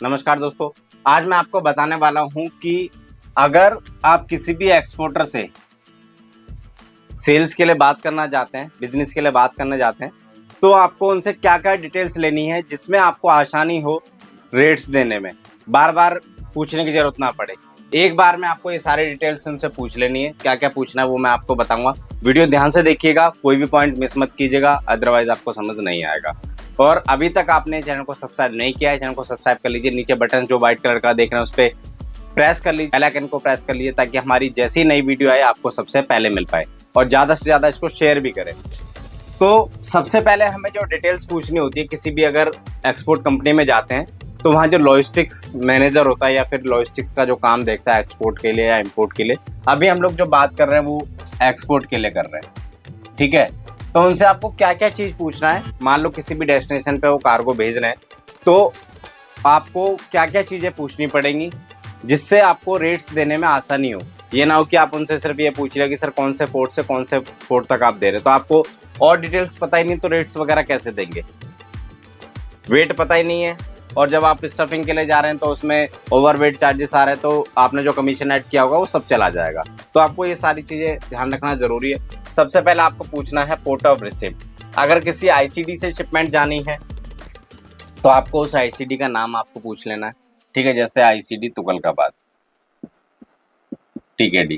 नमस्कार दोस्तों, आज मैं आपको बताने वाला हूं कि अगर आप किसी भी एक्सपोर्टर से सेल्स के लिए बात करना चाहते हैं, बिजनेस के लिए बात करना चाहते हैं, तो आपको उनसे क्या-क्या डिटेल्स लेनी है जिसमें आपको आसानी हो रेट्स देने में, बार-बार पूछने की ज़रूरत ना पड़े। एक बार में आपको ये सारी डिटेल्स उनसे पूछ लेनी है, क्या-क्या पूछना है वो मैं आपको बताऊँगा। वीडियो ध्यान से देखिएगा, कोई भी पॉइंट मिस मत कीजिएगा, अदरवाइज़ आपको समझ नहीं आएगा। और अभी तक आपने चैनल को सब्सक्राइब नहीं किया है, चैनल को सब्सक्राइब कर लीजिए। नीचे बटन जो व्हाइट कलर का देख रहे हैं उस पे प्रेस कर लीजिए, बेल आइकन को प्रेस कर लीजिए ताकि हमारी जैसी नई वीडियो आए आपको सबसे पहले मिल पाए, और ज़्यादा से ज़्यादा इसको शेयर भी करें। तो सबसे पहले हमें जो डिटेल्स पूछनी होती है, किसी भी अगर एक्सपोर्ट कंपनी में जाते हैं तो वहाँ जो लॉजिस्टिक्स मैनेजर होता है या फिर लॉजिस्टिक्स का जो काम देखता है एक्सपोर्ट के लिए या इम्पोर्ट के लिए, अभी हम लोग जो बात कर रहे हैं वो एक्सपोर्ट के लिए कर रहे हैं, ठीक है। तो उनसे आपको क्या क्या चीज़ पूछना है। मान लो किसी भी डेस्टिनेशन पे वो कार्गो भेज रहे हैं, तो आपको क्या क्या चीज़ें पूछनी पड़ेंगी जिससे आपको रेट्स देने में आसानी हो। ये ना हो कि आप उनसे सिर्फ ये पूछ रहे हो कि सर कौन से पोर्ट से कौन से पोर्ट तक आप दे रहे हो, तो आपको और डिटेल्स पता ही नहीं तो रेट्स वगैरह कैसे देंगे। वेट पता ही नहीं है, और जब आप स्टफिंग के लिए जा रहे हैं तो उसमें ओवरवेट चार्जेस आ रहे हैं, तो आपने जो कमीशन ऐड किया होगा वो सब चला जाएगा। तो आपको ये सारी चीज़ें ध्यान रखना ज़रूरी है। सबसे पहले आपको पूछना है पोर्ट ऑफ रिसिप्ट। अगर किसी आईसीडी से शिपमेंट जानी है तो आपको उस आईसीडी का नाम आपको पूछ लेना है, ठीक है। जैसे आईसीडी तुगलकाबाद, टीकेडी,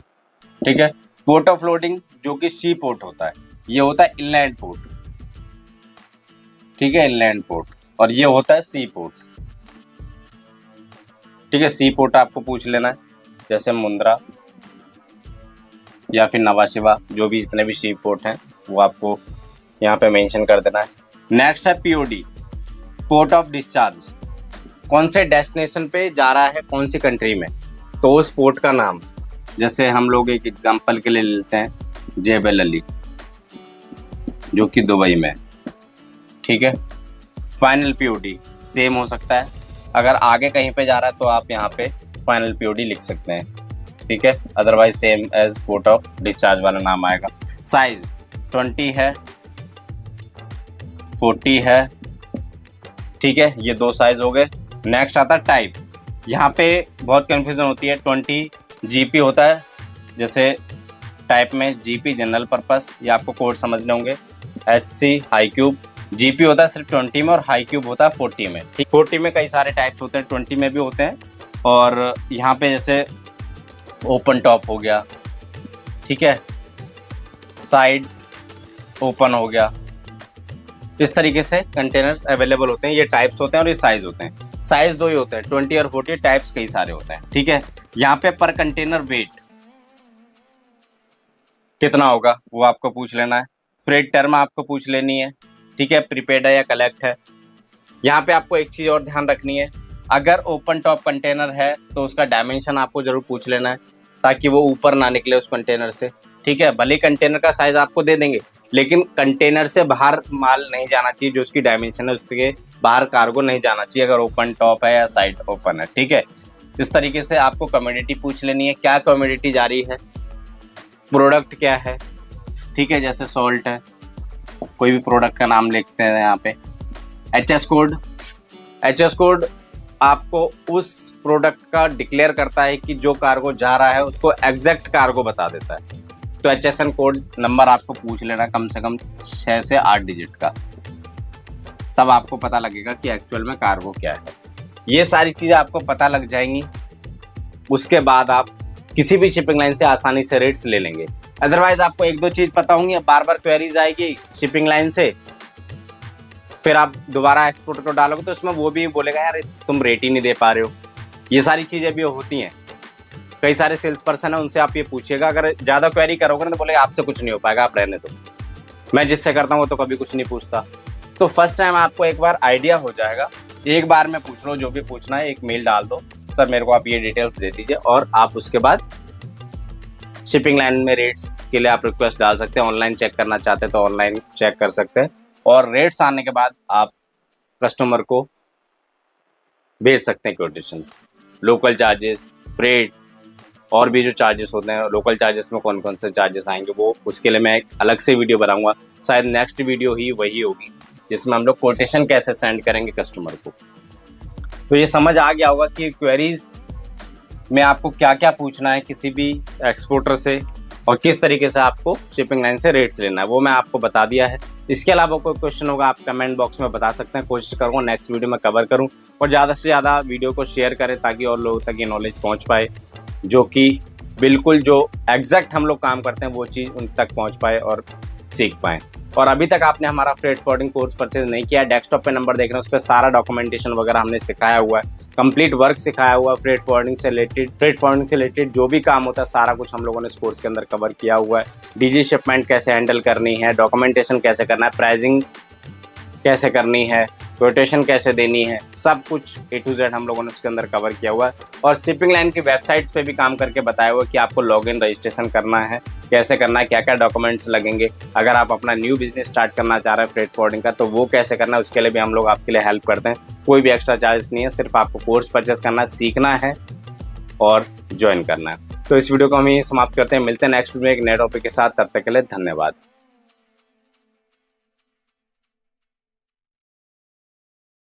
ठीक है। पोर्ट ऑफ लोडिंग जो कि सी पोर्ट होता है, ये होता है इनलैंड पोर्ट, ठीक है, इनलैंड पोर्ट। और ये होता है सी पोर्ट, ठीक है। सी पोर्ट आपको पूछ लेना है, जैसे मुंद्रा या फिर नवाशिवा, जो भी जितने भी सी पोर्ट हैं वो आपको यहाँ पे मेंशन कर देना है। नेक्स्ट है पीओडी, पोर्ट ऑफ डिस्चार्ज। कौन से डेस्टिनेशन पे जा रहा है, कौन सी कंट्री में, तो उस पोर्ट का नाम। जैसे हम लोग एक एग्जांपल के लिए लेते हैं जेबल अली, जो कि दुबई में, ठीक है। फाइनल पीओडी सेम हो सकता है, अगर आगे कहीं पे जा रहा है तो आप यहाँ पे फाइनल पीओडी लिख सकते हैं, ठीक है। Otherwise same as port of discharge वाला नाम आएगा। साइज 20 है, 40 है, ठीक है। ये दो साइज हो गए। नेक्स्ट आता है टाइप। यहाँ पे बहुत कन्फ्यूजन होती है। 20 जीपी होता है, जैसे टाइप में जीपी जनरल पर्पस, ये आपको कोड समझने होंगे। एचसी हाई क्यूब, जीपी होता है सिर्फ 20 में और हाई क्यूब होता है 40 में, ठीक। 40 में कई सारे टाइप्स होते हैं, 20 में भी होते हैं। और यहाँ पे जैसे ओपन टॉप हो गया, ठीक है, साइड ओपन हो गया, इस तरीके से कंटेनर्स अवेलेबल होते हैं। ये टाइप्स होते हैं और ये साइज होते हैं। साइज दो ही होते हैं, 20 और 40, टाइप्स कई सारे होते हैं, ठीक है। यहाँ पे पर कंटेनर वेट कितना होगा वो आपको पूछ लेना है। फ्रेट टर्म आपको पूछ लेनी है, ठीक है, प्रीपेड है या कलेक्ट है। यहाँ पे आपको एक चीज़ और ध्यान रखनी है, अगर ओपन टॉप कंटेनर है तो उसका डायमेंशन आपको जरूर पूछ लेना है, ताकि वो ऊपर ना निकले उस कंटेनर से, ठीक है। भले कंटेनर का साइज आपको दे देंगे, लेकिन कंटेनर से बाहर माल नहीं जाना चाहिए, जो उसकी डायमेंशन है उसके बाहर कार्गो नहीं जाना चाहिए, अगर ओपन टॉप है या साइड ओपन है, ठीक है। इस तरीके से आपको कमोडिटी पूछ लेनी है, क्या कमोडिटी जा रही है, प्रोडक्ट क्या है, ठीक है। जैसे सॉल्ट है, कोई भी प्रोडक्ट का नाम लिखते हैं यहाँ पे। एचएस कोड, एचएस कोड आपको उस प्रोडक्ट का डिक्लेयर करता है कि जो कार्गो जा रहा है उसको एग्जैक्ट कार्गो बता देता है। तो एचएसएन कोड नंबर आपको पूछ लेना कम से कम 6 से 8 डिजिट का, तब आपको पता लगेगा कि एक्चुअल में कार्गो क्या है। ये सारी चीज़ें आपको पता लग जाएंगी, उसके बाद आप किसी भी शिपिंग लाइन से आसानी से रेट्स ले लेंगे। अदरवाइज आपको एक दो चीज़ पता होंगी, बार बार क्वेरीज आएगी शिपिंग लाइन से, फिर आप दोबारा एक्सपोर्टर को डालोगे तो उसमें वो भी बोलेगा यार तुम रेट ही नहीं दे पा रहे हो। ये सारी चीज़ें भी होती हैं। कई सारे सेल्स पर्सन है, उनसे आप ये पूछिएगा, अगर ज़्यादा क्वेरी करोगे ना तो बोलेगा आपसे कुछ नहीं हो पाएगा, आप रहने दो। मैं जिससे करता हूँ वो तो कभी कुछ नहीं पूछता। तो फर्स्ट टाइम आपको एक बार आइडिया हो जाएगा, एक बार में पूछ लो जो भी पूछना है, एक मेल डाल दो सर मेरे को आप ये डिटेल्स दे दीजिए, और आप उसके बाद शिपिंग लाइन में रेट्स के लिए आप रिक्वेस्ट डाल सकते हैं। ऑनलाइन चेक करना चाहते हैं तो ऑनलाइन चेक कर सकते हैं, और रेट्स आने के बाद आप कस्टमर को भेज सकते हैं कोटेशन। लोकल चार्जेस, फ्रेट, और भी जो चार्जेस होते हैं, लोकल चार्जेस में कौन कौन से चार्जेस आएंगे वो उसके लिए मैं एक अलग से वीडियो बनाऊंगा। शायद नेक्स्ट वीडियो ही वही होगी जिसमें हम लोग कोटेशन कैसे सेंड करेंगे कस्टमर को। तो ये समझ आ गया होगा कि क्वेरीज में आपको क्या क्या पूछना है किसी भी एक्सपोर्टर से और किस तरीके से आपको शिपिंग लाइन से रेट्स लेना है, वो मैं आपको बता दिया है। इसके अलावा कोई क्वेश्चन होगा आप कमेंट बॉक्स में बता सकते हैं, कोशिश करूँगा नेक्स्ट वीडियो में कवर करूँ। और ज़्यादा से ज़्यादा वीडियो को शेयर करें ताकि और लोगों तक ये नॉलेज पहुँच पाए, जो कि बिल्कुल जो एग्जैक्ट हम लोग काम करते हैं वो चीज़ उन तक पहुँच पाए और सीख पाएँ। और अभी तक आपने हमारा फ्रेट फॉरवर्डिंग कोर्स परचेज नहीं किया है, डेस्कटॉप पे नंबर देख रहे हैं, उस पर सारा डॉक्यूमेंटेशन वगैरह हमने सिखाया हुआ है, कंप्लीट वर्क सिखाया हुआ है। फ्रेट फॉरवर्डिंग से रिलेटेड जो भी काम होता है सारा कुछ हम लोगों ने इस कोर्स के अंदर कवर किया हुआ है। डीजी शिपमेंट कैसे हैंडल करनी है, डॉक्यूमेंटेशन कैसे करना है, प्राइसिंग कैसे करनी है, कोटेशन कैसे देनी है, सब कुछ A to Z हम लोगों ने उसके अंदर कवर किया हुआ है। और शिपिंग लाइन की वेबसाइट्स पे भी काम करके बताया हुआ है कि आपको लॉगिन रजिस्ट्रेशन करना है, कैसे करना है, क्या क्या डॉक्यूमेंट्स लगेंगे। अगर आप अपना न्यू बिजनेस स्टार्ट करना चाह रहे हैं फ्रेट फॉरवर्डिंग का, तो वो कैसे करना है उसके लिए भी हम लोग आपके लिए हेल्प करते हैं। कोई भी एक्स्ट्रा चार्ज नहीं है, सिर्फ आपको कोर्स परचेस करना है, सीखना है और ज्वाइन करना है। तो इस वीडियो को हम यहीं समाप्त करते हैं, मिलते हैं नेक्स्ट वीडियो में एक नए टॉपिक के साथ। तब तक के लिए धन्यवाद।